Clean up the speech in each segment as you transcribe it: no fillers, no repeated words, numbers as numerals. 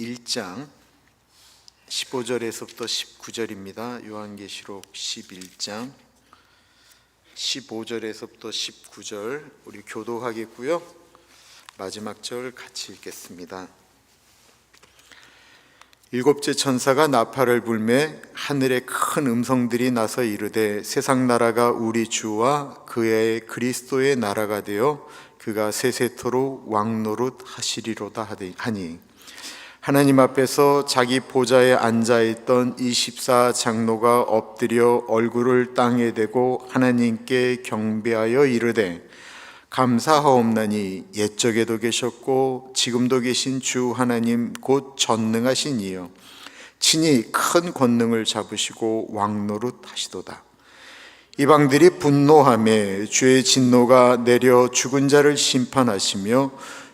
11장 15절에서부터 19절입니다. 요한계시록 11장 15절에서부터 19절 우리 교독하겠고요. 마지막 절 같이 읽겠습니다. 일곱째 천사가 나팔을 불매 하늘에 큰 음성들이 나서 이르되 세상 나라가 우리 주와 그의 그리스도의 나라가 되어 그가 세세토록 왕노릇 하시리로다 하니 하나님 앞에서 자기 보좌에 앉아있던 24 장로가 엎드려 얼굴을 땅에 대고 하나님께 경배하여 이르되 감사하옵나니 옛적에도 계셨고 지금도 계신 주 하나님 곧 전능하신 이여 친히 큰 권능을 잡으시고 왕노릇 하시도다. 이방들이 분노하며 주의 진노가 내려 죽은 자를 심판하시며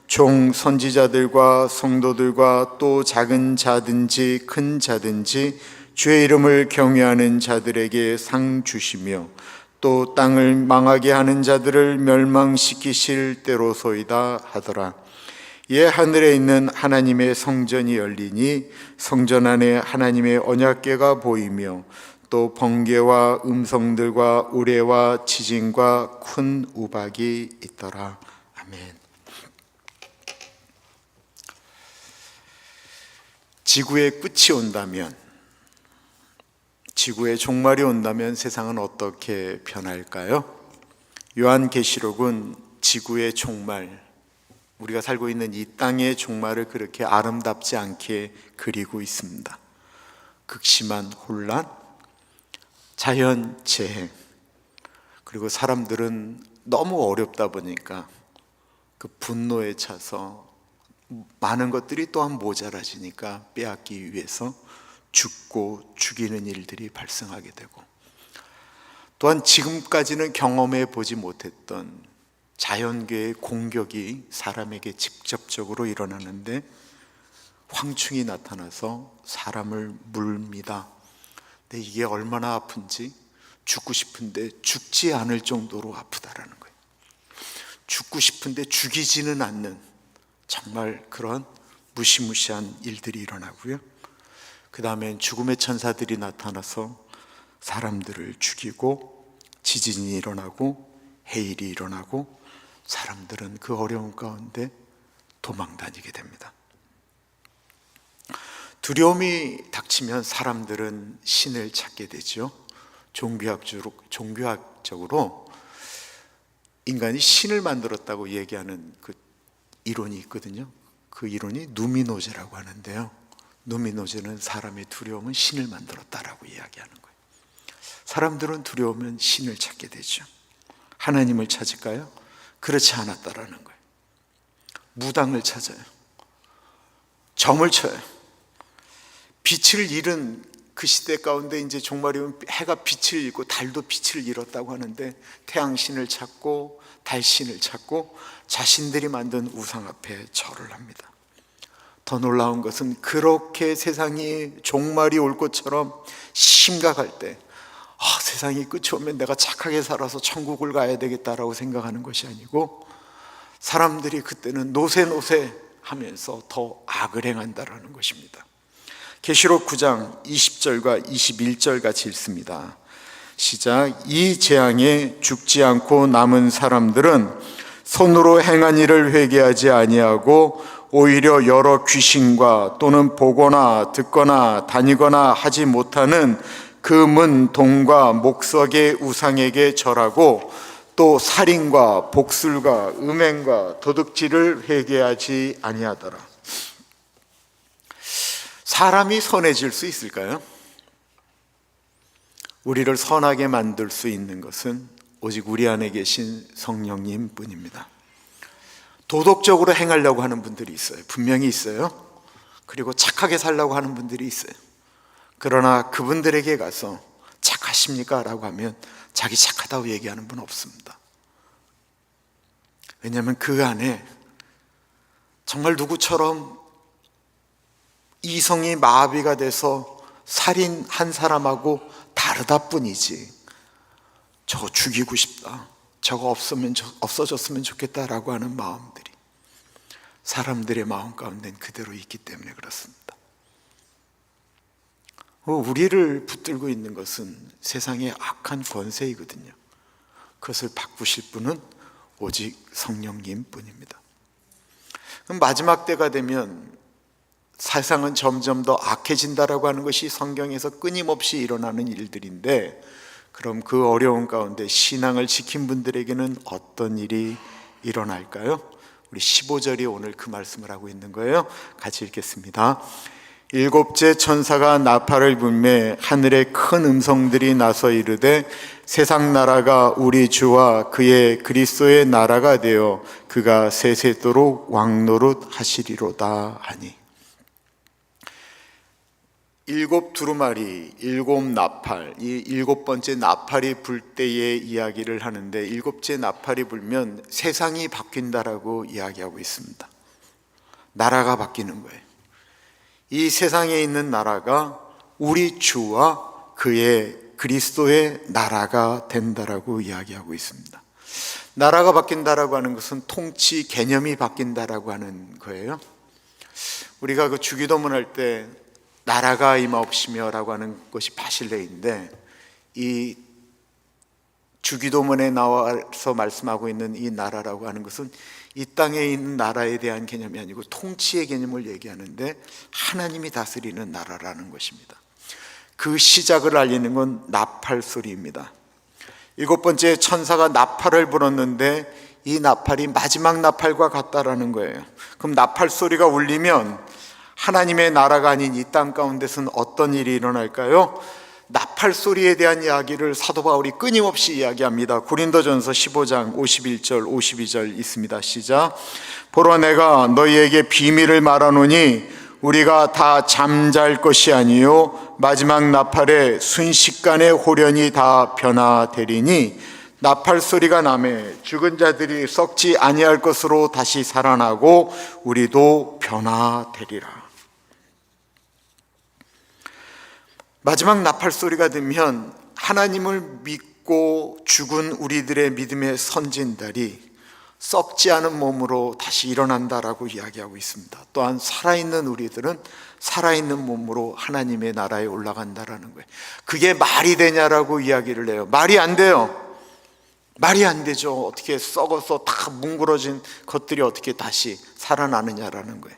종 선지자들과 성도들과 또 작은 자든지 큰 자든지 주의 이름을 경외하는 자들에게 상 주시며 또 땅을 망하게 하는 자들을 멸망시키실 때로소이다 하더라. 이에 하늘에 있는 하나님의 성전이 열리니 성전 안에 하나님의 언약궤가 보이며 또 번개와 음성들과 우레와 지진과 큰 우박이 있더라. 아멘. 지구의 끝이 온다면, 지구의 종말이 온다면 세상은 어떻게 변할까요? 요한계시록은 지구의 종말, 우리가 살고 있는 이 땅의 종말을 그렇게 아름답지 않게 그리고 있습니다. 극심한 혼란, 자연재해, 그리고 사람들은 너무 어렵다 보니까 그 분노에 차서 많은 것들이 또한 모자라지니까 빼앗기 위해서 죽고 죽이는 일들이 발생하게 되고, 또한 지금까지는 경험해 보지 못했던 자연계의 공격이 사람에게 직접적으로 일어나는데 황충이 나타나서 사람을 물립니다. 근데 이게 얼마나 아픈지, 죽고 싶은데 죽지 않을 정도로 아프다라는 거예요. 죽고 싶은데 죽이지는 않는 정말 그런 무시무시한 일들이 일어나고요. 그 다음엔 죽음의 천사들이 나타나서 사람들을 죽이고 지진이 일어나고 해일이 일어나고 사람들은 그 어려운 가운데 도망다니게 됩니다. 두려움이 닥치면 사람들은 신을 찾게 되죠. 종교학적으로 인간이 신을 만들었다고 얘기하는 그 이론이 있거든요. 그 이론이 누미노제라고 하는데요. 누미노제는 사람의 두려움은 신을 만들었다라고 이야기하는 거예요. 사람들은 두려우면 신을 찾게 되죠. 하나님을 찾을까요? 그렇지 않았다라는 거예요. 무당을 찾아요. 점을 쳐요. 빛을 잃은 그 시대 가운데 이제 종말이 오면 해가 빛을 잃고 달도 빛을 잃었다고 하는데 태양신을 찾고 달신을 찾고 자신들이 만든 우상 앞에 절을 합니다. 더 놀라운 것은 그렇게 세상이 종말이 올 것처럼 심각할 때 세상이 끝이 오면 내가 착하게 살아서 천국을 가야 되겠다라고 생각하는 것이 아니고 사람들이 그때는 노세노세 하면서 더 악을 행한다라는 것입니다. 계시록 9장 20절과 21절 같이 읽습니다. 시작. 이 재앙에 죽지 않고 남은 사람들은 손으로 행한 일을 회개하지 아니하고 오히려 여러 귀신과 또는 보거나 듣거나 다니거나 하지 못하는 금은 동과 목석의 우상에게 절하고 또 살인과 복술과 음행과 도둑질을 회개하지 아니하더라. 사람이 선해질 수 있을까요? 우리를 선하게 만들 수 있는 것은 오직 우리 안에 계신 성령님 뿐입니다. 도덕적으로 행하려고 하는 분들이 있어요. 분명히 있어요. 그리고 착하게 살려고 하는 분들이 있어요. 그러나 그분들에게 가서 착하십니까? 라고 하면 자기 착하다고 얘기하는 분은 없습니다. 왜냐하면 그 안에 정말 누구처럼 이성이 마비가 돼서 살인한 사람하고 다르다 뿐이지 저거 죽이고 싶다, 저거 없어졌으면 좋겠다라고 하는 마음들이 사람들의 마음 가운데는 그대로 있기 때문에 그렇습니다. 우리를 붙들고 있는 것은 세상의 악한 권세이거든요. 그것을 바꾸실 분은 오직 성령님 뿐입니다. 그럼 마지막 때가 되면 세상은 점점 더 악해진다라고 하는 것이 성경에서 끊임없이 일어나는 일들인데, 그럼 그 어려운 가운데 신앙을 지킨 분들에게는 어떤 일이 일어날까요? 우리 15절이 오늘 그 말씀을 하고 있는 거예요. 같이 읽겠습니다. 일곱째 천사가 나팔을 불매 하늘에 큰 음성들이 나서 이르되 세상 나라가 우리 주와 그의 그리스도의 나라가 되어 그가 세세토록 왕노릇 하시리로다 하니. 일곱 두루마리, 일곱 나팔, 이 일곱 번째 나팔이 불 때의 이야기를 하는데, 일곱째 나팔이 불면 세상이 바뀐다라고 이야기하고 있습니다. 나라가 바뀌는 거예요. 이 세상에 있는 나라가 우리 주와 그의 그리스도의 나라가 된다라고 이야기하고 있습니다. 나라가 바뀐다라고 하는 것은 통치 개념이 바뀐다라고 하는 거예요. 우리가 그 주기도문 할 때 나라가 임하옵시며 라고 하는 것이 바실레인데, 이 주기도문에 나와서 말씀하고 있는 이 나라라고 하는 것은 이 땅에 있는 나라에 대한 개념이 아니고 통치의 개념을 얘기하는데, 하나님이 다스리는 나라라는 것입니다. 그 시작을 알리는 건 나팔 소리입니다. 일곱 번째 천사가 나팔을 불었는데 이 나팔이 마지막 나팔과 같다라는 거예요. 그럼 나팔 소리가 울리면 하나님의 나라가 아닌 이 땅 가운데서는 어떤 일이 일어날까요? 나팔 소리에 대한 이야기를 사도 바울이 끊임없이 이야기합니다. 고린도전서 15장 51절 52절 있습니다. 시작. 보라 내가 너희에게 비밀을 말하노니 우리가 다 잠잘 것이 아니요 마지막 나팔에 순식간에 홀연히 다 변화되리니 나팔 소리가 나매 죽은 자들이 썩지 아니할 것으로 다시 살아나고 우리도 변화되리라. 마지막 나팔 소리가 들면 하나님을 믿고 죽은 우리들의 믿음의 선진들이 썩지 않은 몸으로 다시 일어난다라고 이야기하고 있습니다. 또한 살아있는 우리들은 살아있는 몸으로 하나님의 나라에 올라간다라는 거예요. 그게 말이 되냐라고 이야기를 해요. 말이 안 돼요. 말이 안 되죠. 어떻게 썩어서 다 뭉그러진 것들이 어떻게 다시 살아나느냐라는 거예요.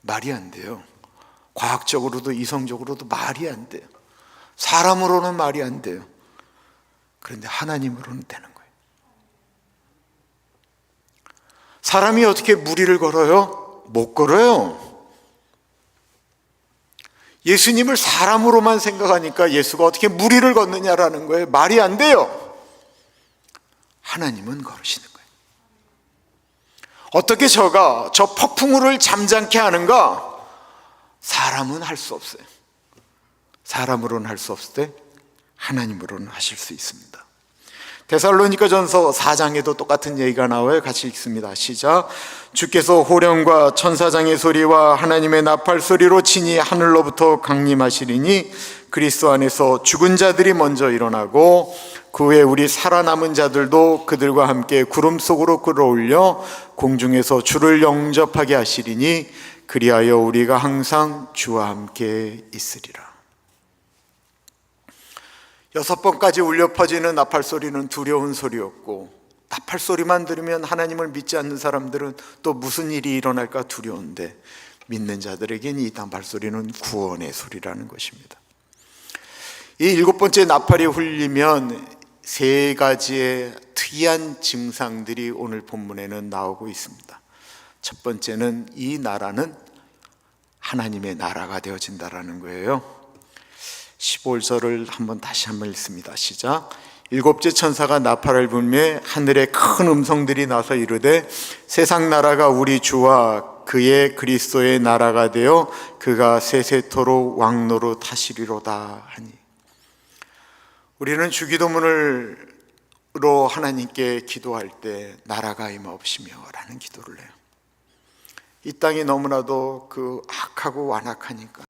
말이 안 돼요. 과학적으로도 이성적으로도 말이 안 돼요. 사람으로는 말이 안 돼요. 그런데 하나님으로는 되는 거예요. 사람이 어떻게 무리를 걸어요? 못 걸어요. 예수님을 사람으로만 생각하니까 예수가 어떻게 무리를 걷느냐라는 거예요. 말이 안 돼요. 하나님은 걸으시는 거예요. 어떻게 저가 저 폭풍우를 잠잠케 하는가? 사람은 할 수 없어요. 사람으로는 할 수 없을 때 하나님으로는 하실 수 있습니다. 데살로니가전서 4장에도 똑같은 얘기가 나와요. 같이 읽습니다. 시작. 주께서 호령과 천사장의 소리와 하나님의 나팔 소리로 친히 하늘로부터 강림하시리니 그리스도 안에서 죽은 자들이 먼저 일어나고 그 후에 우리 살아남은 자들도 그들과 함께 구름 속으로 끌어올려 공중에서 주를 영접하게 하시리니 그리하여 우리가 항상 주와 함께 있으리라. 6번까지 울려 퍼지는 나팔 소리는 두려운 소리였고, 나팔 소리만 들으면 하나님을 믿지 않는 사람들은 또 무슨 일이 일어날까 두려운데, 믿는 자들에게는 이 나팔 소리는 구원의 소리라는 것입니다. 이 7번째 나팔이 울리면 3가지의 특이한 증상들이 오늘 본문에는 나오고 있습니다. 첫 번째는 이 나라는 하나님의 나라가 되어진다라는 거예요. 15절을 다시 한번 읽습니다. 시작. 7째 천사가 나팔을 불매 하늘에 큰 음성들이 나서 이르되 세상 나라가 우리 주와 그의 그리스도의 나라가 되어 그가 세세토록 왕노릇 하시리로다 하니. 우리는 주기도문으로 하나님께 기도할 때 나라가 임하옵시며 라는 기도를 해요. 이 땅이 너무나도 그 악하고 완악하니까.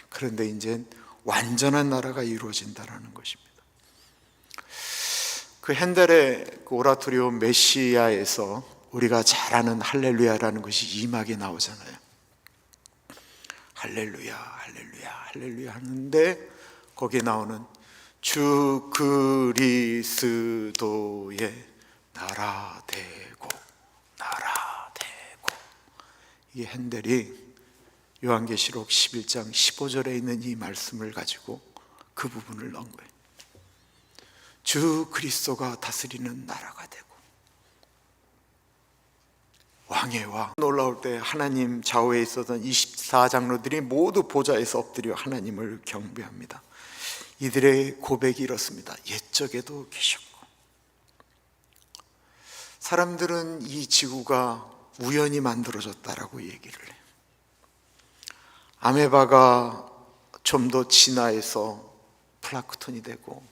그런데 이제 완전한 나라가 이루어진다라는 것입니다. 그 핸델의 그 오라토리오 메시아에서 우리가 잘 아는 할렐루야라는 것이 2막에 나오잖아요. 할렐루야, 할렐루야, 할렐루야 하는데 거기에 나오는 주 그리스도의 나라 되고 나라 되고, 이게 핸델이 요한계시록 11장 15절에 있는 이 말씀을 가지고 그 부분을 넣은 거예요. 주 그리스도가 다스리는 나라가 되고 왕의 왕. 놀라울 때 하나님 좌우에 있었던 24장로들이 모두 보좌에서 엎드려 하나님을 경배합니다. 이들의 고백이 이렇습니다. 옛적에도 계셨고. 사람들은 이 지구가 우연히 만들어졌다라고 얘기를 해요. 아메바가 좀 더 진화해서 플라크톤이 되고,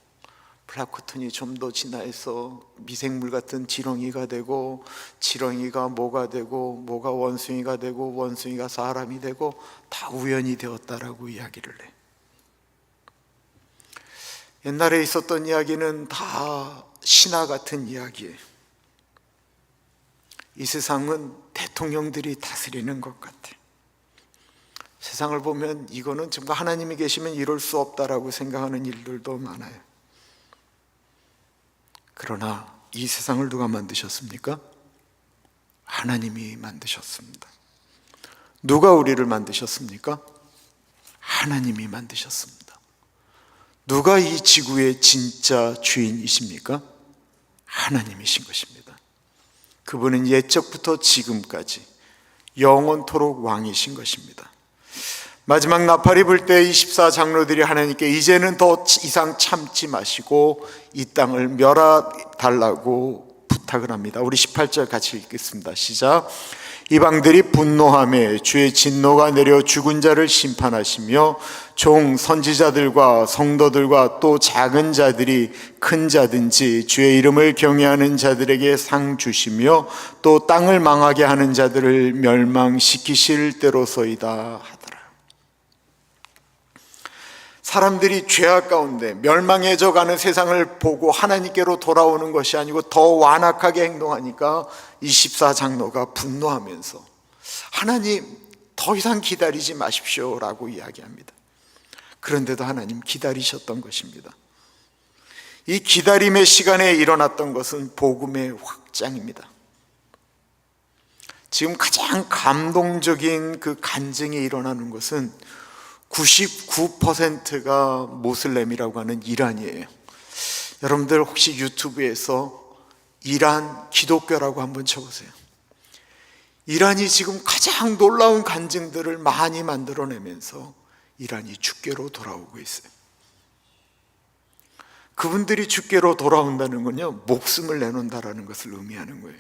플라크톤이 좀 더 진화해서 미생물 같은 지렁이가 되고, 지렁이가 뭐가 되고, 뭐가 원숭이가 되고, 원숭이가 사람이 되고, 다 우연히 되었다라고 이야기를 해. 옛날에 있었던 이야기는 다 신화 같은 이야기예요. 이 세상은 대통령들이 다스리는 것 같아요. 세상을 보면 이거는 정말 하나님이 계시면 이럴 수 없다라고 생각하는 일들도 많아요. 그러나 이 세상을 누가 만드셨습니까? 하나님이 만드셨습니다. 누가 우리를 만드셨습니까? 하나님이 만드셨습니다. 누가 이 지구의 진짜 주인이십니까? 하나님이신 것입니다. 그분은 옛적부터 지금까지 영원토록 왕이신 것입니다. 마지막 나팔이 불 때 24장로들이 하나님께 이제는 더 이상 참지 마시고 이 땅을 멸하달라고 부탁을 합니다. 우리 18절 같이 읽겠습니다. 시작. 이방들이 분노하며 주의 진노가 내려 죽은 자를 심판하시며 종 선지자들과 성도들과 또 작은 자들이 큰 자든지 주의 이름을 경외하는 자들에게 상 주시며 또 땅을 망하게 하는 자들을 멸망시키실 때로소이다 하더라. 사람들이 죄악 가운데 멸망해져 가는 세상을 보고 하나님께로 돌아오는 것이 아니고 더 완악하게 행동하니까 24장로가 분노하면서 하나님 더 이상 기다리지 마십시오 라고 이야기합니다. 그런데도 하나님 기다리셨던 것입니다. 이 기다림의 시간에 일어났던 것은 복음의 확장입니다. 지금 가장 감동적인 그 간증이 일어나는 것은 99%가 모슬렘이라고 하는 이란이에요. 여러분들 혹시 유튜브에서 이란 기독교라고 한번 쳐보세요. 이란이 지금 가장 놀라운 간증들을 많이 만들어내면서 이란이 주께로 돌아오고 있어요. 그분들이 주께로 돌아온다는 건요, 목숨을 내놓는다라는 것을 의미하는 거예요.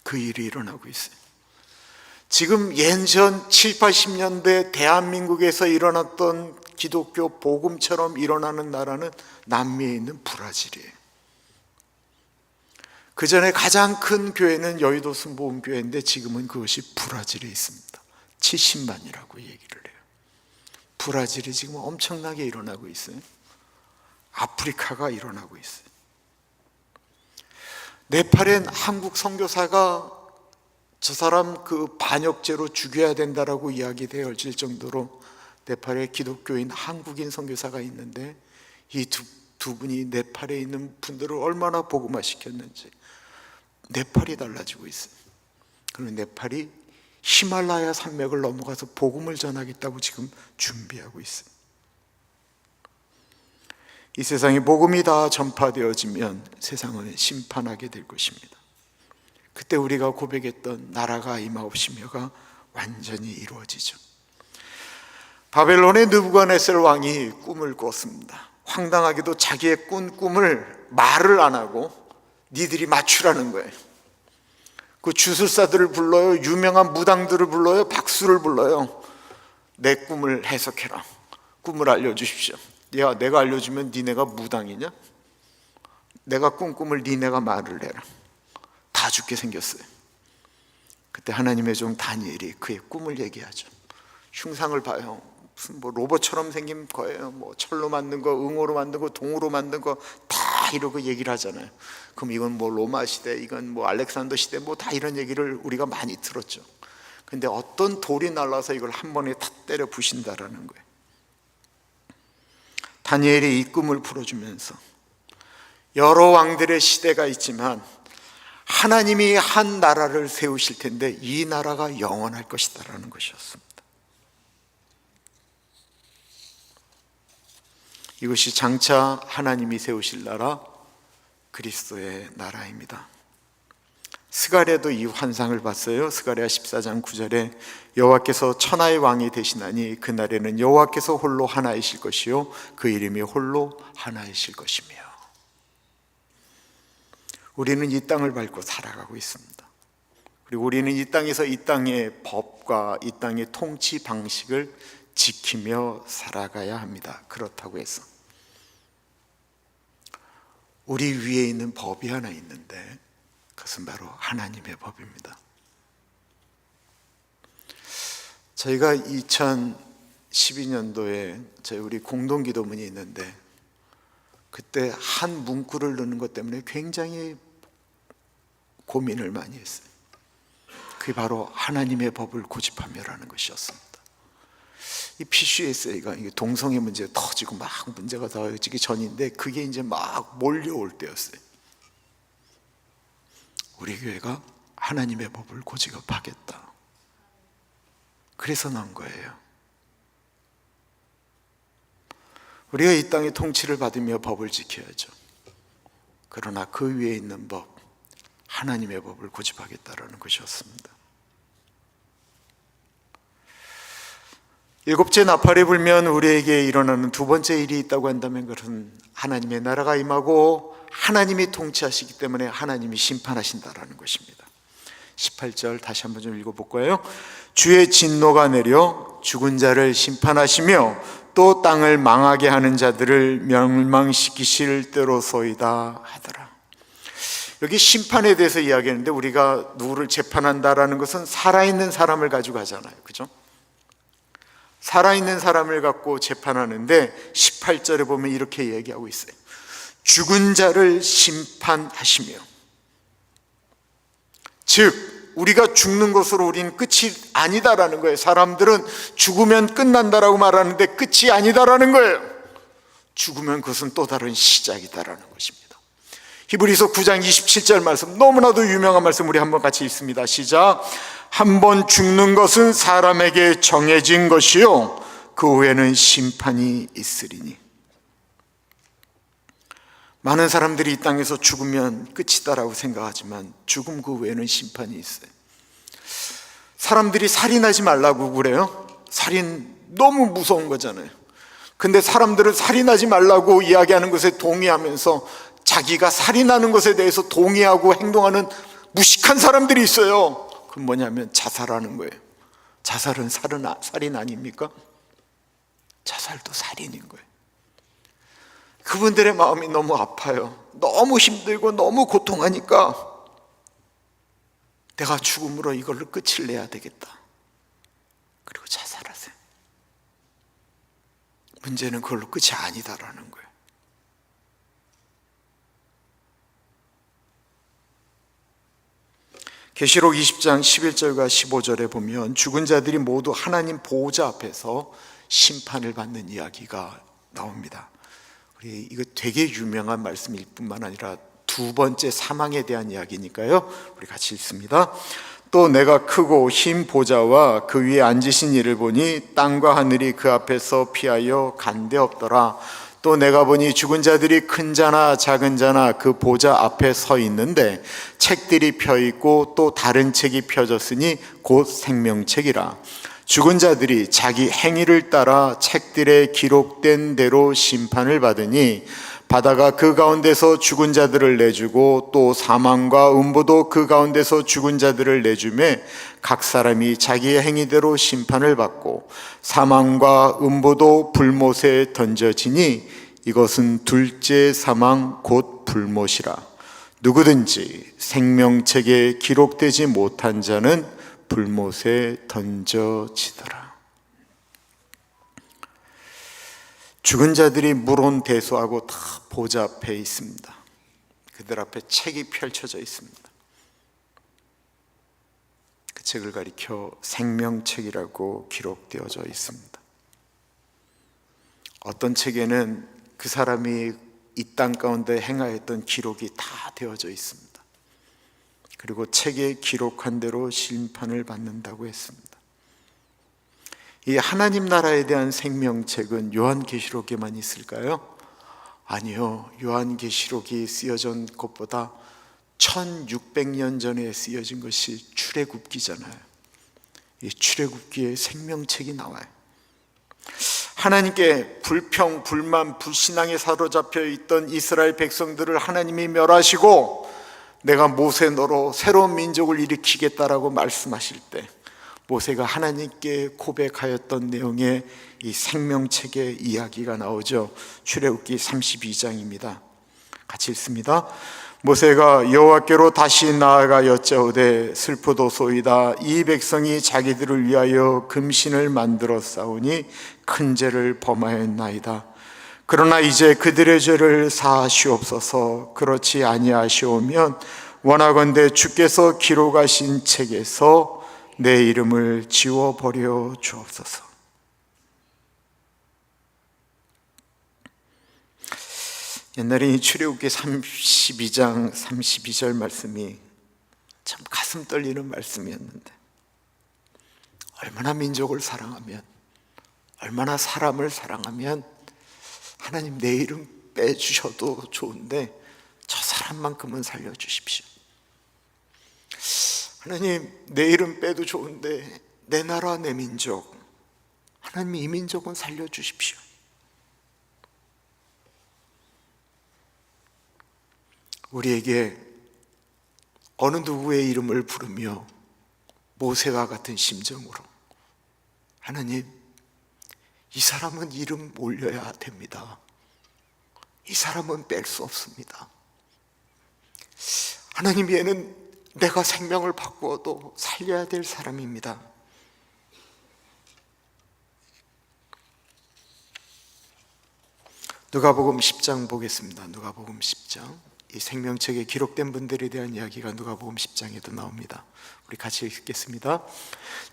그 일이 일어나고 있어요. 지금 예전 7, 80년대 대한민국에서 일어났던 기독교 복음처럼 일어나는 나라는 남미에 있는 브라질이에요. 그 전에 가장 큰 교회는 여의도 순복음교회인데 지금은 그것이 브라질에 있습니다. 70만이라고 얘기를 해요. 브라질이 지금 엄청나게 일어나고 있어요. 아프리카가 일어나고 있어요. 네팔엔 한국 선교사가 저 사람 그 반역죄로 죽여야 된다라고 이야기되어질 정도로 네팔에 기독교인 한국인 선교사가 있는데 이 두 분이 네팔에 있는 분들을 얼마나 복음화시켰는지 네팔이 달라지고 있어요. 그리고 네팔이 히말라야 산맥을 넘어가서 복음을 전하겠다고 지금 준비하고 있어요. 이 세상에 복음이 다 전파되어지면 세상은 심판하게 될 것입니다. 그때 우리가 고백했던 나라가 임하옵시며가 완전히 이루어지죠. 바벨론의 느부갓네살 왕이 꿈을 꿨습니다. 황당하게도 자기의 꾼 꿈을 말을 안 하고 니들이 맞추라는 거예요. 그 주술사들을 불러요. 유명한 무당들을 불러요. 박수를 불러요. 내 꿈을 해석해라. 꿈을 알려주십시오. 야, 내가 알려주면 니네가 무당이냐? 내가 꾼 꿈을 니네가 말을 해라. 다 죽게 생겼어요. 그때 하나님의 종 다니엘이 그의 꿈을 얘기하죠. 흉상을 봐요. 무슨 뭐 로봇처럼 생긴 거예요. 뭐 철로 만든 거, 응어로 만든 거, 동으로 만든 거 다 다 이러고 얘기를 하잖아요. 그럼 이건 뭐 로마 시대, 이건 뭐 알렉산더 시대, 뭐 다 이런 얘기를 우리가 많이 들었죠. 근데 어떤 돌이 날라서 이걸 한 번에 다 때려 부신다라는 거예요. 다니엘이 이 꿈을 풀어주면서 여러 왕들의 시대가 있지만 하나님이 한 나라를 세우실 텐데 이 나라가 영원할 것이다라는 것이었습니다. 이것이 장차 하나님이 세우실 나라, 그리스도의 나라입니다. 스가랴도 이 환상을 봤어요. 스가랴 14장 9절에 여호와께서 천하의 왕이 되시나니 그날에는 여호와께서 홀로 하나이실 것이요 그 이름이 홀로 하나이실 것이며. 우리는 이 땅을 밟고 살아가고 있습니다. 그리고 우리는 이 땅에서 이 땅의 법과 이 땅의 통치 방식을 지키며 살아가야 합니다. 그렇다고 해서 우리 위에 있는 법이 하나 있는데 그것은 바로 하나님의 법입니다. 저희가 2012년도에 저희 우리 공동기도문이 있는데 그때 한 문구를 넣는 것 때문에 굉장히 고민을 많이 했어요. 그게 바로 하나님의 법을 고집하며라는 것이었습니다. 이 PCSA가 동성애 문제가 터지고 막 문제가 더해지기 전인데 그게 이제 막 몰려올 때였어요. 우리 교회가 하나님의 법을 고집하겠다. 그래서 난 거예요. 우리가 이 땅의 통치를 받으며 법을 지켜야죠. 그러나 그 위에 있는 법, 하나님의 법을 고집하겠다라는 것이었습니다. 일곱째 나팔이 불면 우리에게 일어나는 두 번째 일이 있다고 한다면 그것은 하나님의 나라가 임하고 하나님이 통치하시기 때문에 하나님이 심판하신다라는 것입니다. 18절 다시 한번 좀 읽어볼까요? 주의 진노가 내려 죽은 자를 심판하시며 또 땅을 망하게 하는 자들을 멸망시키실 때로소이다 하더라. 여기 심판에 대해서 이야기하는데 우리가 누구를 재판한다라는 것은 살아있는 사람을 가지고 하잖아요. 그죠? 살아있는 사람을 갖고 재판하는데 18절에 보면 이렇게 얘기하고 있어요. 죽은 자를 심판하시며, 즉 우리가 죽는 것으로 우리는 끝이 아니다라는 거예요. 사람들은 죽으면 끝난다라고 말하는데 끝이 아니다라는 거예요. 죽으면 그것은 또 다른 시작이다라는 것입니다. 히브리서 9장 27절 말씀, 너무나도 유명한 말씀 우리 한번 같이 읽습니다. 시작. 한 번 죽는 것은 사람에게 정해진 것이요 그 후에는 심판이 있으리니. 많은 사람들이 이 땅에서 죽으면 끝이다라고 생각하지만 죽음 그 후에는 심판이 있어요. 사람들이 살인하지 말라고 그래요. 살인 너무 무서운 거잖아요. 근데 사람들은 살인하지 말라고 이야기하는 것에 동의하면서 자기가 살인하는 것에 대해서 동의하고 행동하는 무식한 사람들이 있어요. 그건 뭐냐면 자살하는 거예요. 자살은 살인 아닙니까? 자살도 살인인 거예요. 그분들의 마음이 너무 아파요. 너무 힘들고 너무 고통하니까 내가 죽음으로 이걸로 끝을 내야 되겠다. 그리고 자살하세요. 문제는 그걸로 끝이 아니다라는 거예요. 계시록 20장 11절과 15절에 보면 죽은 자들이 모두 하나님 보호자 앞에서 심판을 받는 이야기가 나옵니다. 우리 이거 되게 유명한 말씀일 뿐만 아니라 두 번째 사망에 대한 이야기니까요. 우리 같이 읽습니다. 또 내가 크고 흰 보좌와 그 위에 앉으신 이를 보니 땅과 하늘이 그 앞에서 피하여 간데 없더라. 또 내가 보니 죽은 자들이 큰 자나 작은 자나 그 보좌 앞에 서 있는데 책들이 펴 있고 또 다른 책이 펴졌으니 곧 생명책이라. 죽은 자들이 자기 행위를 따라 책들에 기록된 대로 심판을 받으니 바다가 그 가운데서 죽은 자들을 내주고 또 사망과 음부도 그 가운데서 죽은 자들을 내주매 각 사람이 자기의 행위대로 심판을 받고 사망과 음부도 불못에 던져지니 이것은 둘째 사망 곧 불못이라. 누구든지 생명책에 기록되지 못한 자는 불못에 던져지더라. 죽은 자들이 물론 대소하고 다 보좌 앞에 있습니다. 그들 앞에 책이 펼쳐져 있습니다. 그 책을 가리켜 생명책이라고 기록되어져 있습니다. 어떤 책에는 그 사람이 이 땅 가운데 행하였던 기록이 다 되어져 있습니다. 그리고 책에 기록한 대로 심판을 받는다고 했습니다. 이 하나님 나라에 대한 생명책은 요한계시록에만 있을까요? 아니요. 요한계시록이 쓰여진 것보다 1600년 전에 쓰여진 것이 출애굽기잖아요. 이 출애굽기에 생명책이 나와요. 하나님께 불평, 불만, 불신앙에 사로잡혀 있던 이스라엘 백성들을 하나님이 멸하시고 내가 모세 너로 새로운 민족을 일으키겠다라고 말씀하실 때 모세가 하나님께 고백하였던 내용의 이 생명책의 이야기가 나오죠. 출애굽기 32장입니다. 같이 읽습니다. 모세가 여호와께로 다시 나아가 여짜오되 슬프도소이다. 이 백성이 자기들을 위하여 금신을 만들어 싸우니 큰 죄를 범하였나이다. 그러나 이제 그들의 죄를 사하시옵소서. 그렇지 아니하시오면 원하건대 주께서 기록하신 책에서 내 이름을 지워버려 주옵소서. 옛날에 이 출애굽기 32장 32절 말씀이 참 가슴 떨리는 말씀이었는데, 얼마나 민족을 사랑하면, 얼마나 사람을 사랑하면 하나님 내 이름 빼주셔도 좋은데 저 사람만큼은 살려주십시오. 하나님 내 이름 빼도 좋은데 내 나라 내 민족, 하나님 이 민족은 살려주십시오. 우리에게 어느 누구의 이름을 부르며 모세와 같은 심정으로 하나님 이 사람은 이름 올려야 됩니다. 이 사람은 뺄 수 없습니다. 하나님 얘는 내가 생명을 바꾸어도 살려야 될 사람입니다. 누가복음 10장 보겠습니다. 누가복음 10장. 이 생명책에 기록된 분들에 대한 이야기가 누가복음 10장에도 나옵니다. 우리 같이 읽겠습니다.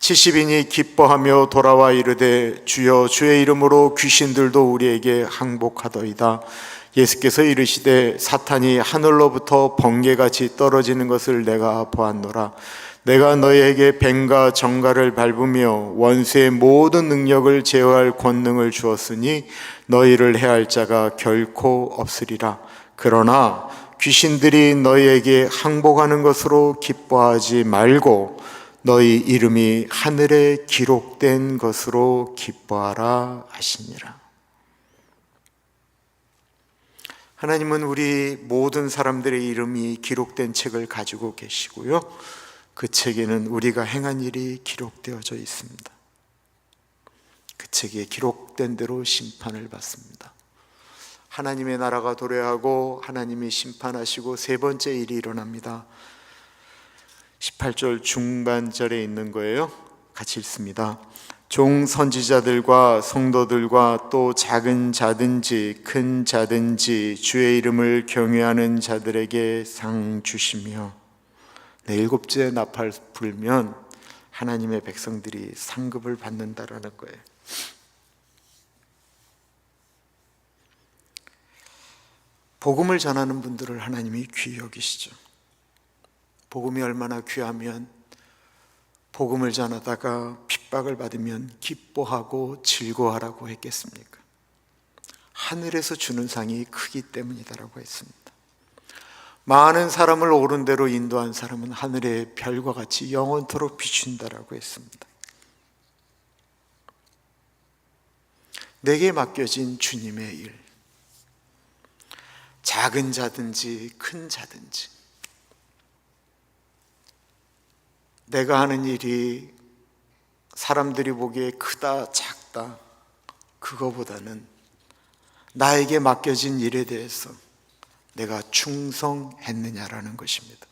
70인이 기뻐하며 돌아와 이르되 주여 주의 이름으로 귀신들도 우리에게 항복하더이다. 예수께서 이르시되 사탄이 하늘로부터 번개같이 떨어지는 것을 내가 보았노라. 내가 너희에게 뱀과 정갈을 밟으며 원수의 모든 능력을 제어할 권능을 주었으니 너희를 해할 자가 결코 없으리라. 그러나 귀신들이 너희에게 항복하는 것으로 기뻐하지 말고 너희 이름이 하늘에 기록된 것으로 기뻐하라 하시니라. 하나님은 우리 모든 사람들의 이름이 기록된 책을 가지고 계시고요, 그 책에는 우리가 행한 일이 기록되어져 있습니다. 그 책에 기록된 대로 심판을 받습니다. 하나님의 나라가 도래하고 하나님이 심판하시고 세 번째 일이 일어납니다. 18절 중반절에 있는 거예요. 같이 읽습니다. 종 선지자들과 성도들과 또 작은 자든지 큰 자든지 주의 이름을 경외하는 자들에게 상 주시며, 네, 일곱째 나팔 불면 하나님의 백성들이 상급을 받는다라는 거예요. 복음을 전하는 분들을 하나님이 귀히 여기시죠. 복음이 얼마나 귀하면 복음을 전하다가 핍박을 받으면 기뻐하고 즐거워하라고 했겠습니까? 하늘에서 주는 상이 크기 때문이다라고 했습니다. 많은 사람을 옳은 대로 인도한 사람은 하늘의 별과 같이 영원토록 비춘다라고 했습니다. 내게 맡겨진 주님의 일, 작은 자든지 큰 자든지, 내가 하는 일이 사람들이 보기에 크다 작다, 그거보다는 나에게 맡겨진 일에 대해서 내가 충성했느냐라는 것입니다.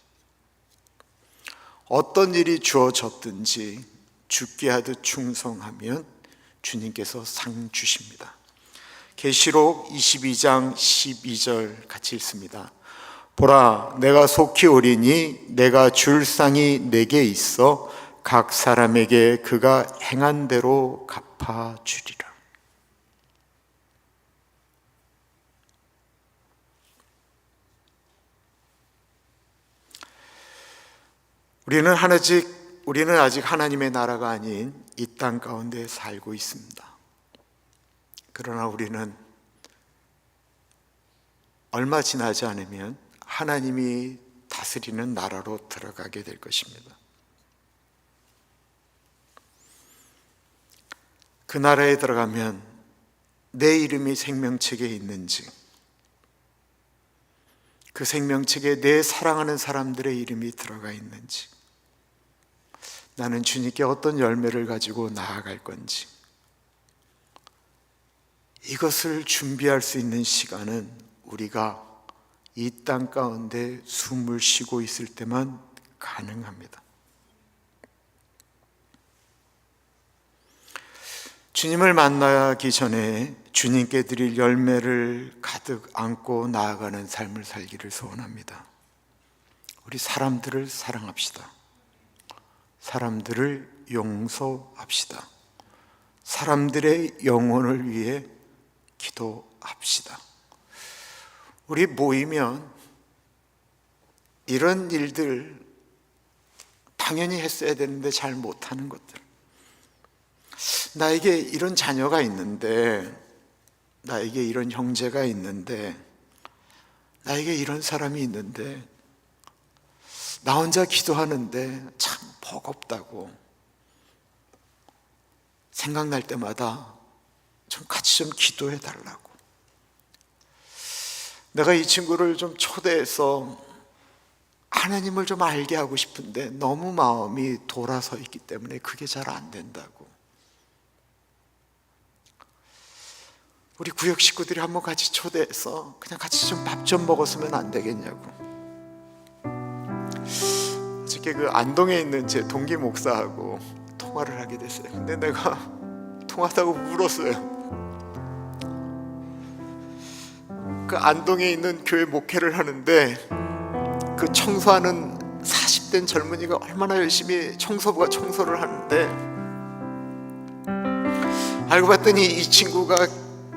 어떤 일이 주어졌든지 죽게 하듯 충성하면 주님께서 상 주십니다. 계시록 22장 12절 같이 읽습니다. 보라, 내가 속히 오리니 내가 줄 상이 내게 있어 각 사람에게 그가 행한 대로 갚아주리라. 우리는 아직 하나님의 나라가 아닌 이 땅 가운데 살고 있습니다. 그러나 우리는 얼마 지나지 않으면 하나님이 다스리는 나라로 들어가게 될 것입니다. 그 나라에 들어가면 내 이름이 생명책에 있는지, 그 생명책에 내 사랑하는 사람들의 이름이 들어가 있는지, 나는 주님께 어떤 열매를 가지고 나아갈 건지, 이것을 준비할 수 있는 시간은 우리가 이 땅 가운데 숨을 쉬고 있을 때만 가능합니다. 주님을 만나기 전에 주님께 드릴 열매를 가득 안고 나아가는 삶을 살기를 소원합니다. 우리 사람들을 사랑합시다. 사람들을 용서합시다. 사람들의 영혼을 위해 기도합시다. 우리 모이면 이런 일들 당연히 했어야 되는데 잘 못하는 것들, 나에게 이런 자녀가 있는데, 나에게 이런 형제가 있는데, 나에게 이런 사람이 있는데 나 혼자 기도하는데 참 버겁다고 생각날 때마다 좀 같이 좀 기도해 달라고, 내가 이 친구를 좀 초대해서 하나님을 좀 알게 하고 싶은데 너무 마음이 돌아서 있기 때문에 그게 잘 안 된다고, 우리 구역 식구들이 한번 같이 초대해서 그냥 같이 좀 밥 좀 먹었으면 안 되겠냐고. 어저께 그 안동에 있는 제 동기 목사하고 통화를 하게 됐어요. 근데 내가 통화하다고 울었어요. 그 안동에 있는 교회 목회를 하는데 그 청소하는 40대 젊은이가 얼마나 열심히 청소부가 청소를 하는데, 알고 봤더니 이 친구가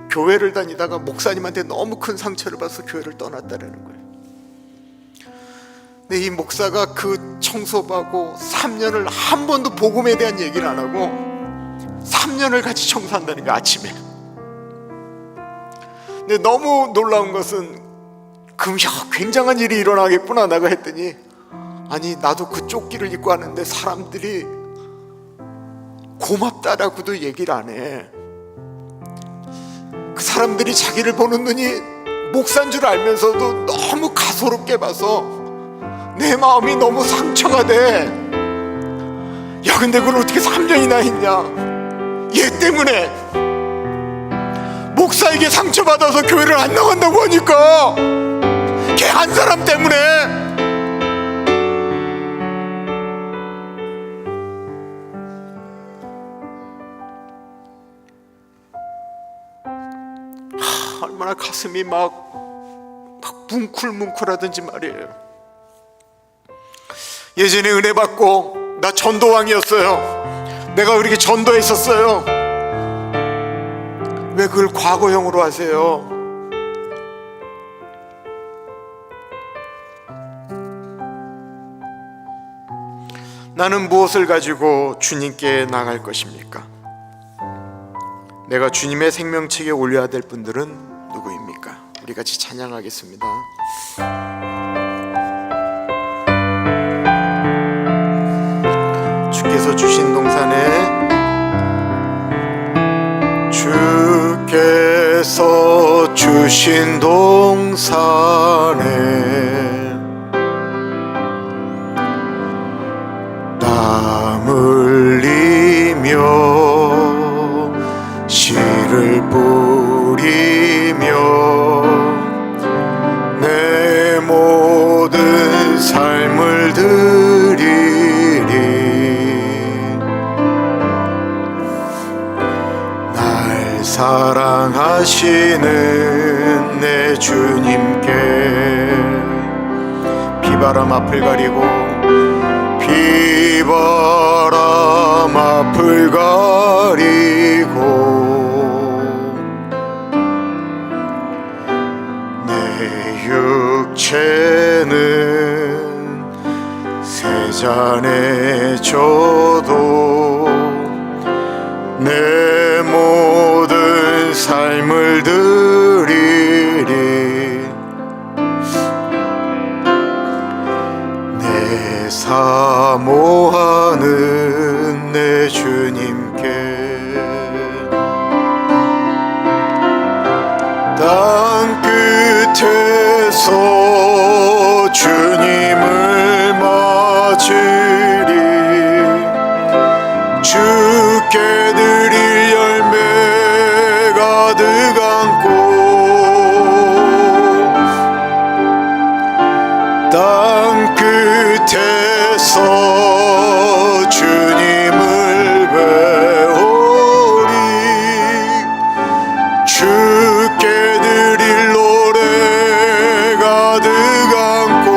교회를 다니다가 목사님한테 너무 큰 상처를 받아서 교회를 떠났다는 거예요. 근데 이 목사가 그 청소부하고 3년을 한 번도 복음에 대한 얘기를 안 하고 3년을 같이 청소한다는 거예요, 아침에. 근데 너무 놀라운 것은 굉장한 일이 일어나겠구나 내가 했더니, 아니 나도 그 조끼를 입고 하는데 사람들이 고맙다라고도 얘기를 안 해. 그 사람들이 자기를 보는 눈이 목사인 줄 알면서도 너무 가소롭게 봐서 내 마음이 너무 상처가 돼. 야, 근데 그걸 어떻게 3년이나 했냐? 얘 때문에 목사에게 상처받아서 교회를 안 나간다고 하니까, 걔 한 사람 때문에. 얼마나 가슴이 막 뭉클뭉클하든지 말이에요. 예전에 은혜 받고 나 전도왕이었어요. 내가 그렇게 전도했었어요. 왜 그걸 과거형으로 하세요? 나는 무엇을 가지고 주님께 나갈 것입니까? 내가 주님의 생명책에 올려야 될 분들은 누구입니까? 우리 같이 찬양하겠습니다. 주께서 주신 동산에, 주께서 주신 동산에 땀 흘리며 씨를 뿌리며 내 모든 삶을 드리리. 날 사랑하시는 내 주님께 비바람 앞을 가리고 비바람 앞을 가리고 내 육체는 세 잔에 져도 내 모든 삶을 드리리 내 사모하는 내 주님께 땅 끝에서 주님을 맞으리 주께 드릴 열매 가득 안고 땅 끝에서 주님을 배우리 주께 드릴 노래 가득 안고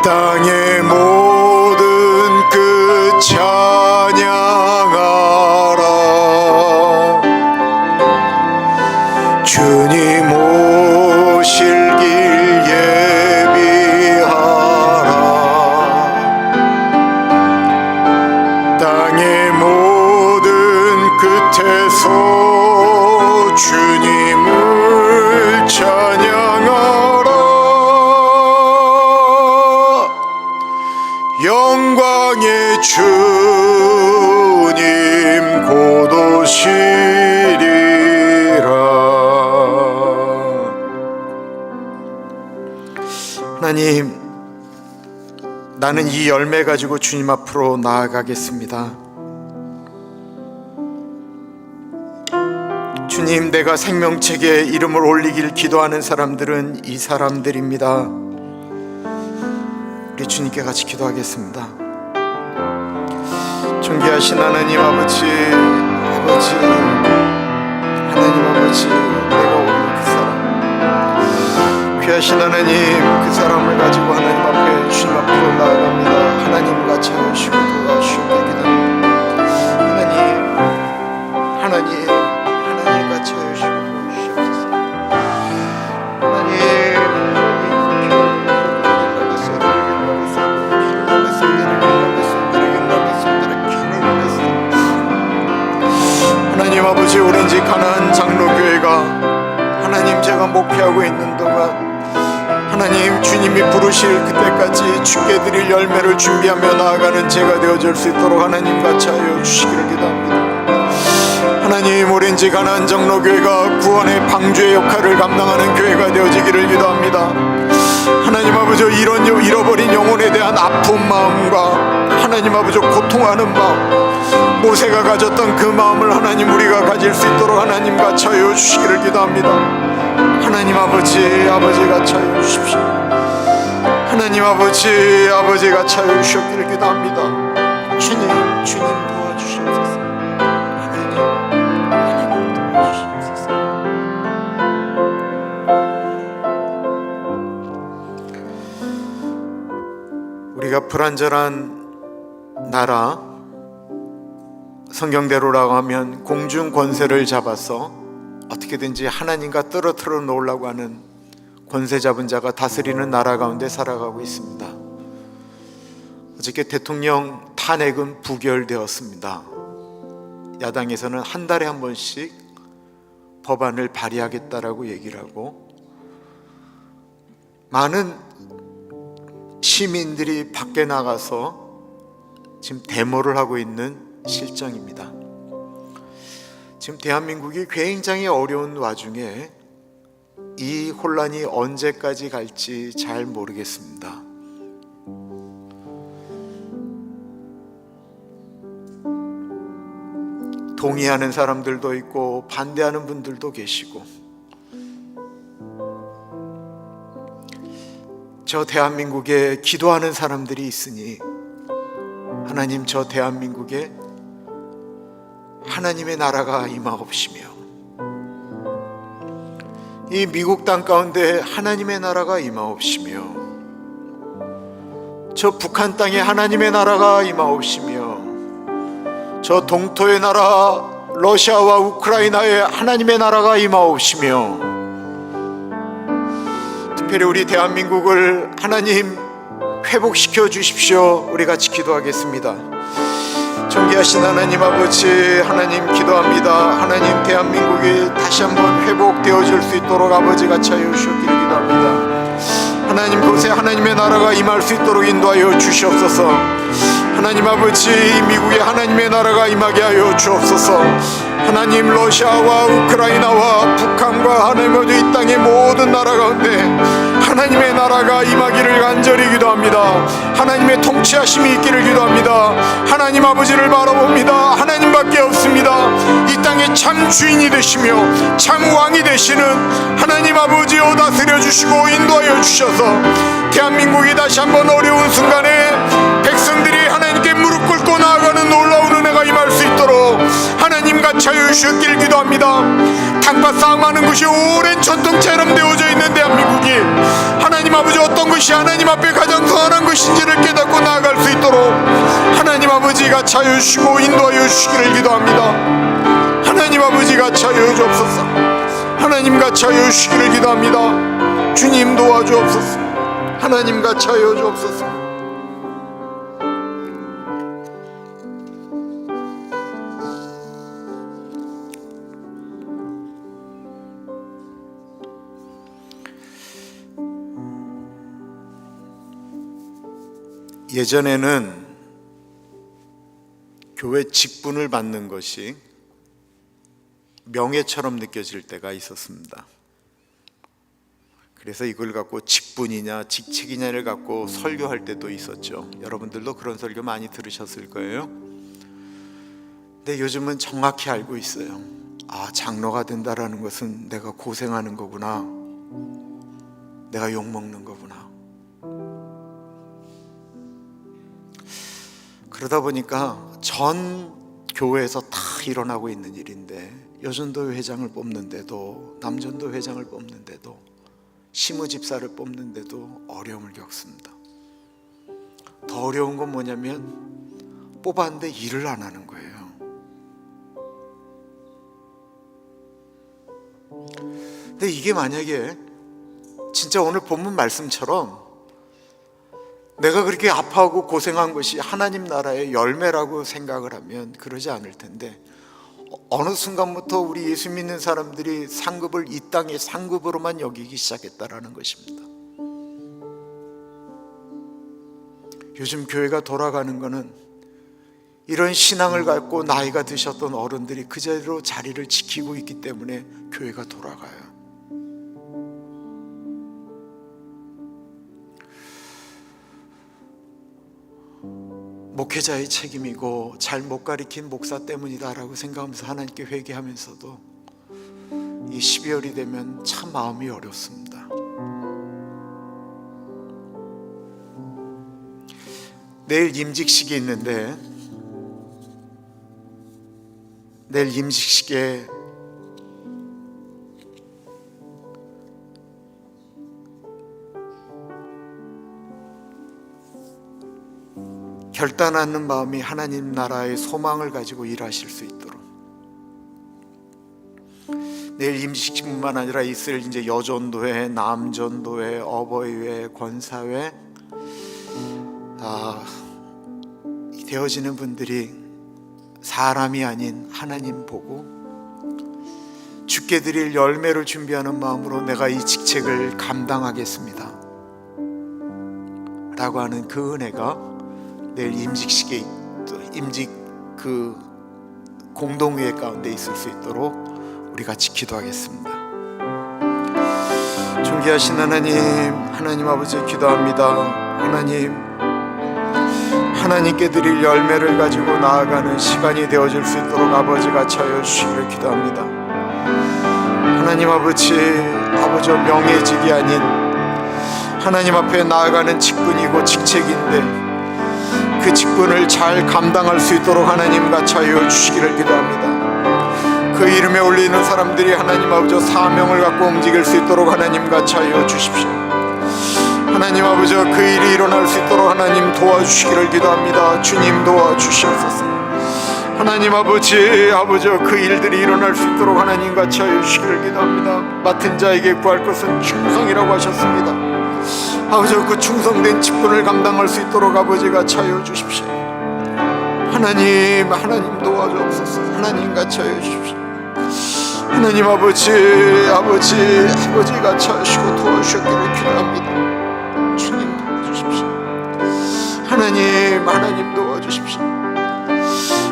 땅의 모든 끝 찬양하라 주님 오실 길 예비하라 땅의 모든 끝에서 주님을 찬양하라 영광의 주님 곧 오시리라. 하나님, 나는 이 열매 가지고 주님 앞으로 나아가겠습니다. 주님, 내가 생명책에 이름을 올리길 기도하는 사람들은 이 사람들입니다. 우리 주님께 같이 기도하겠습니다. 존귀하신 하나님 아버지, 하나님 아버지, 내가 오늘 그 사람, 귀하신 하나님, 그 사람을 가지고 하나님 앞에 주님 앞으로 나아갑니다. 하나님 같이 하시고 도와주시옵기 기도합니다. 하나님 같이 하시고 도와주시옵소서. 하나님 아버지, 오렌지 가나안 장로교회가 하나님 제가 목회하고 있는 동안 하나님 주님이 부르실 그때까지 주께 드릴 열매를 준비하며 나아가는 제가 되어줄 수 있도록 하나님 같이 하여 주시기를 기도합니다. 하나님, 오렌지 가나안 장로교회가 구원의 방주의 역할을 감당하는 교회가 되어지기를 기도합니다. 하나님 아버지, 이런 잃어버린 영혼에 대한 아픈 마음과 하나님 아버지 고통하는 마음, 모세가 가졌던 그 마음을 하나님 우리가 가질 수 있도록 하나님 같이 하여 주시기를 기도합니다. 하나님 아버지 같이 하여 주십시오. 하나님 아버지 같이 하여 주시기를 기도합니다. 주님 도와주시옵소서. 하나님 도와주시옵소서. 우리가 불완전한 나라, 성경대로라고 하면 공중 권세를 잡아서 어떻게든지 하나님과 떨어뜨려 놓으려고 하는 권세 잡은 자가 다스리는 나라 가운데 살아가고 있습니다. 어저께 대통령 탄핵은 부결되었습니다. 야당에서는 한 달에 한 번씩 법안을 발의하겠다라고 얘기를 하고 많은 시민들이 밖에 나가서 지금 데모를 하고 있는 실정입니다. 지금 대한민국이 굉장히 어려운 와중에 이 혼란이 언제까지 갈지 잘 모르겠습니다. 동의하는 사람들도 있고 반대하는 분들도 계시고, 저 대한민국에 기도하는 사람들이 있으니 하나님, 저 대한민국에 하나님의 나라가 임하옵시며 이 미국 땅 가운데 하나님의 나라가 임하옵시며, 저 북한 땅에 하나님의 나라가 임하옵시며, 저 동토의 나라 러시아와 우크라이나에 하나님의 나라가 임하옵시며, 특별히 우리 대한민국을 하나님 회복시켜 주십시오. 우리 같이 기도하겠습니다. 존귀하신 하나님 아버지, 하나님 기도합니다. 하나님, 대한민국이 다시 한번 회복되어질 수 있도록 아버지가 차여 주시기를 기도합니다. 하나님, 그곳에 하나님의 나라가 임할 수 있도록 인도하여 주시옵소서. 하나님 아버지, 이 미국에 하나님의 나라가 임하게 하여 주옵소서. 하나님, 러시아와 우크라이나와 북한과 하나님 아버지 이 땅의 모든 나라 가운데 하나님의 나라가 임하기를 간절히 기도합니다. 하나님의 통치하심이 있기를 기도합니다. 하나님 아버지를 바라봅니다. 하나님밖에 없습니다. 이 땅의 참 주인이 되시며 참 왕이 되시는 하나님 아버지여, 다스려 주시고 인도하여 주셔서 대한민국이 다시 한번 어려운 순간에 백성들이 하나님께 무릎 꿇고 나아가는 놀라운 은혜가 임할 수 있도록 하나님 같이 하여 주시기를 기도합니다. 탕파 싸움하는 것이 오랜 전통처럼 되어져 있는 대한민국이 하나님 아버지 어떤 것이 하나님 앞에 가장 선한 것인지를 깨닫고 나아갈 수 있도록 하나님 아버지 같이 하여 주시고 인도하여 주시기를 기도합니다. 하나님 아버지 같이 하여 주옵소서. 하나님 같이 하여 주시기를 기도합니다. 주님 도와주옵소서. 하나님 같이 하여 주옵소서. 예전에는 교회 직분을 받는 것이 명예처럼 느껴질 때가 있었습니다. 그래서 이걸 갖고 직분이냐 직책이냐를 갖고 설교할 때도 있었죠. 여러분들도 그런 설교 많이 들으셨을 거예요. 근데 요즘은 정확히 알고 있어요. 아, 장로가 된다라는 것은 내가 고생하는 거구나, 내가 욕먹는 거구나. 그러다 보니까 전 교회에서 다 일어나고 있는 일인데, 여전도 회장을 뽑는데도, 남전도 회장을 뽑는데도, 시무집사를 뽑는데도 어려움을 겪습니다. 더 어려운 건 뭐냐면 뽑았는데 일을 안 하는 거예요. 근데 이게 만약에 진짜 오늘 본문 말씀처럼 내가 그렇게 아파하고 고생한 것이 하나님 나라의 열매라고 생각을 하면 그러지 않을 텐데, 어느 순간부터 우리 예수 믿는 사람들이 상급을 이 땅의 상급으로만 여기기 시작했다라는 것입니다. 요즘 교회가 돌아가는 것은 이런 신앙을 갖고 나이가 드셨던 어른들이 그대로 자리를 지키고 있기 때문에 교회가 돌아가요. 목회자의 책임이고 잘 못 가리킨 목사 때문이다라고 생각하면서 하나님께 회개하면서도 이 12월이 되면 참 마음이 어렵습니다. 내일 임직식이 있는데, 내일 임직식에 결단하는 마음이 하나님 나라의 소망을 가지고 일하실 수 있도록, 내일 임직식뿐만 아니라 있을 이제 여전도회, 남전도회, 어버이회, 권사회 되어지는 분들이 사람이 아닌 하나님 보고 주께 드릴 열매를 준비하는 마음으로 내가 이 직책을 감당하겠습니다 라고 하는 그 은혜가 내일 임직식에 임직 그 공동회의 가운데 있을 수 있도록 우리 같이 기도하겠습니다. 존귀하신 하나님, 하나님 아버지 기도합니다. 하나님께 드릴 열매를 가지고 나아가는 시간이 되어질 수 있도록 아버지가 차여 주시기를 기도합니다. 하나님 아버지 명예직이 아닌 하나님 앞에 나아가는 직분이고 직책인데, 그 직분을 잘 감당할 수 있도록 하나님 같이 하여 주시기를 기도합니다. 그 그 이름에 올리는 사람들이 하나님 아버지 사명을 갖고 움직일 수 있도록 하나님 같이 하여 주십시오. 하나님 아버지 그 일이 일어날 수 있도록 하나님 도와주시기를 기도합니다. 주님 도와주시옵소서. 하나님 아버지 그 일들이 일어날 수 있도록 하나님 같이 하여 주시기를 기도합니다. 맡은 자에게 구할 것은 충성이라고 하셨습니다. 아버지 그 충성된 직분을 감당할 수 있도록 아버지 같이 하여 주십시오. 하나님 도와주옵소서. 하나님 같이 하여 주십시오. 하나님 아버지 같이 하시고 도와주셨기를 기도합니다. 주님 도와주십시오. 하나님 도와주십시오.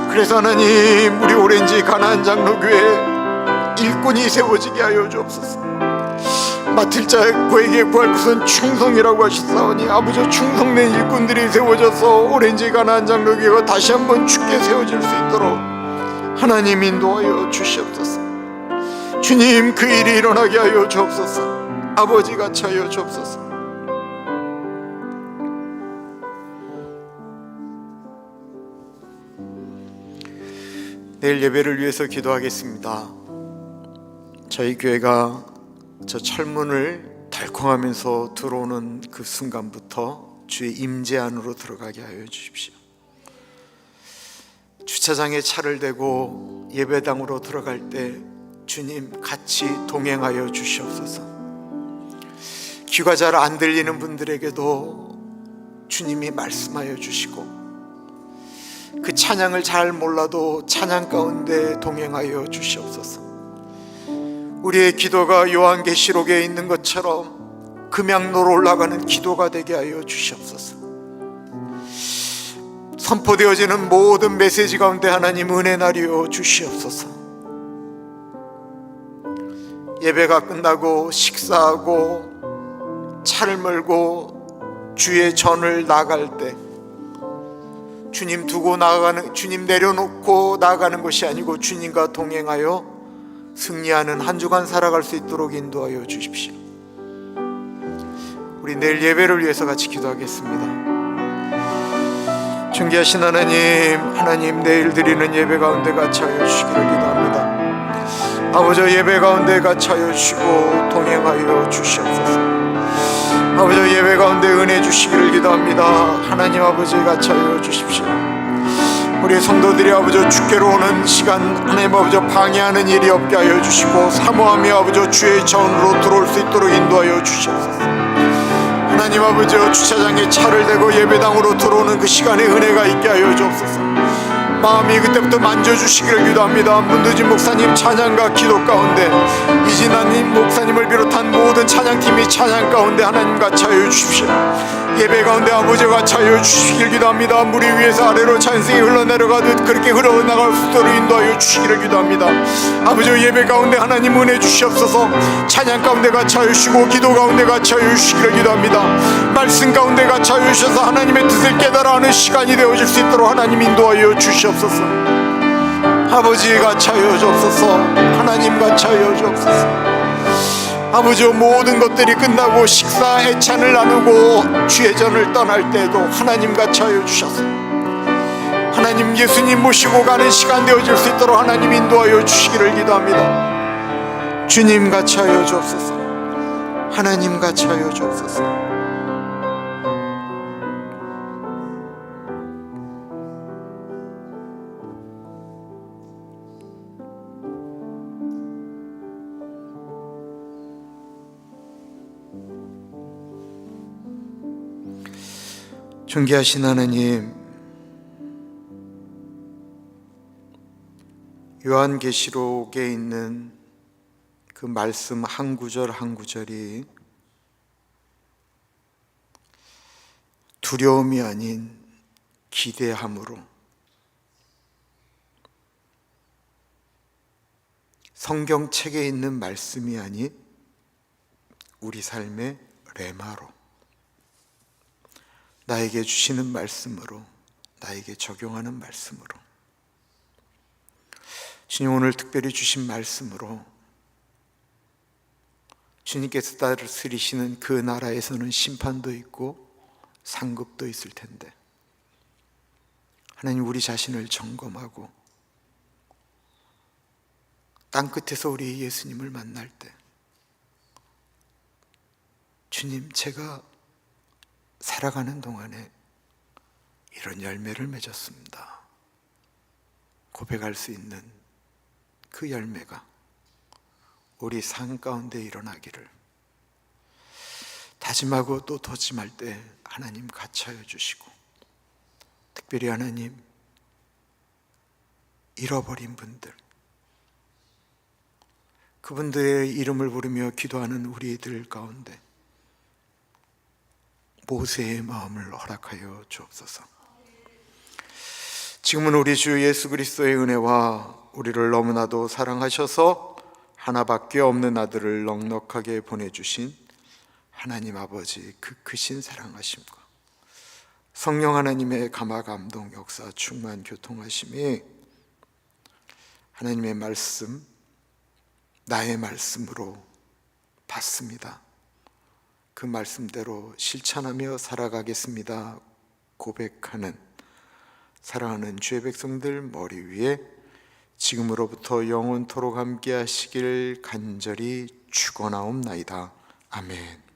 그래서 하나님 우리 오렌지 가나안 장로교회 일꾼이 세워지게 하여 주옵소서. 맡을 자에게 구할 것은 충성이라고 하셨사오니 아버지 충성된 일꾼들이 세워져서 오렌지 가나안 장로교회가 다시 한번 주께 세워질 수 있도록 하나님 인도하여 주시옵소서. 주님 그 일이 일어나게 하여 주옵소서. 아버지 같이 하여 주옵소서. 내일 예배를 위해서 기도하겠습니다. 저희 교회가 저 철문을 달콩하면서 들어오는 그 순간부터 주의 임재 안으로 들어가게 하여 주십시오. 주차장에 차를 대고 예배당으로 들어갈 때 주님 같이 동행하여 주시옵소서. 귀가 잘 안 들리는 분들에게도 주님이 말씀하여 주시고 그 찬양을 잘 몰라도 찬양 가운데 동행하여 주시옵소서. 우리의 기도가 요한계시록에 있는 것처럼 금양로로 올라가는 기도가 되게 하여 주시옵소서. 선포되어지는 모든 메시지 가운데 하나님 은혜 나리여 주시옵소서. 예배가 끝나고 식사하고 차를 몰고 주의 전을 나갈 때 주님 두고 나아가는, 주님 내려놓고 나아가는 것이 아니고 주님과 동행하여 승리하는 한 주간 살아갈 수 있도록 인도하여 주십시오. 우리 내일 예배를 위해서 같이 기도하겠습니다. 존귀하신 하나님 내일 드리는 예배 가운데 같이 하여 주시기를 기도합니다. 아버지 예배 가운데 같이 하여 주시고 동행하여 주시옵소서. 아버지 예배 가운데 은혜 주시기를 기도합니다. 하나님 아버지 같이 하여 주십시오. 우리 성도들이 아버지 주께로 오는 시간 하나님 아버지 방해하는 일이 없게 하여 주시고 사모하며 아버지 주의 전으로 들어올 수 있도록 인도하여 주시옵소서. 하나님 아버지 주차장에 차를 대고 예배당으로 들어오는 그 시간에 은혜가 있게 하여 주옵소서. 마음이 그때부터 만져주시기를 기도합니다. 문두진 목사님 찬양과 기도 가운데 이진아님 목사님을 비롯한 모든 찬양팀이 찬양 가운데 하나님 같이 하여 주십시오. 예배 가운데 아버지 같이 하여 주시기를 기도합니다. 물이 위에서 아래로 찬송이 흘러내려가듯 그렇게 흘러나갈 수 있도록 인도하여 주시기를 기도합니다. 아버지 예배 가운데 하나님 은혜 주시옵소서. 찬양 가운데 같이 하여 주시고 기도 가운데 같이 하여 주시기를 기도합니다. 말씀 가운데 같이 하여 주셔서 하나님의 뜻을 깨달아 하는 시간이 되어질 수 있도록 하나님 인도하여 주시옵소서. 아버지 같이 하여 주옵소서. 하나님 같이 하여 주옵소서. 아버지 모든 것들이 끝나고 식사 애찬을 나누고 주의 전을 떠날 때에도 하나님 같이 하여 주셔서 하나님 예수님 모시고 가는 시간 되어질 수 있도록 하나님 인도하여 주시기를 기도합니다. 주님 같이 하여 주옵소서. 하나님 같이 하여 주옵소서. 존귀하신 하나님, 요한계시록에 있는 그 말씀 한 구절 한 구절이 두려움이 아닌 기대함으로 성경책에 있는 말씀이 아닌 우리 삶의 레마로 나에게 주시는 말씀으로 나에게 적용하는 말씀으로 주님 오늘 특별히 주신 말씀으로 주님께서 다스리시는 그 나라에서는 심판도 있고 상급도 있을 텐데 하나님 우리 자신을 점검하고 땅끝에서 우리 예수님을 만날 때, 주님, 제가 살아가는 동안에 이런 열매를 맺었습니다. 고백할 수 있는 그 열매가 우리 삶 가운데 일어나기를 다짐하고 또 도짐할 때 하나님 같이 하여 주시고, 특별히 하나님, 잃어버린 분들, 그분들의 이름을 부르며 기도하는 우리들 가운데 모세의 마음을 허락하여 주옵소서. 지금은 우리 주 예수 그리스도의 은혜와 우리를 너무나도 사랑하셔서 하나밖에 없는 아들을 넉넉하게 보내주신 하나님 아버지 그 크신 사랑하심과 성령 하나님의 감화 감동 역사 충만 교통하심이 하나님의 말씀, 나의 말씀으로 받습니다. 그 말씀대로 실천하며 살아가겠습니다 고백하는 사랑하는 주의 백성들 머리 위에 지금으로부터 영원토록 함께 하시길 간절히 축원하옵나이다. 아멘.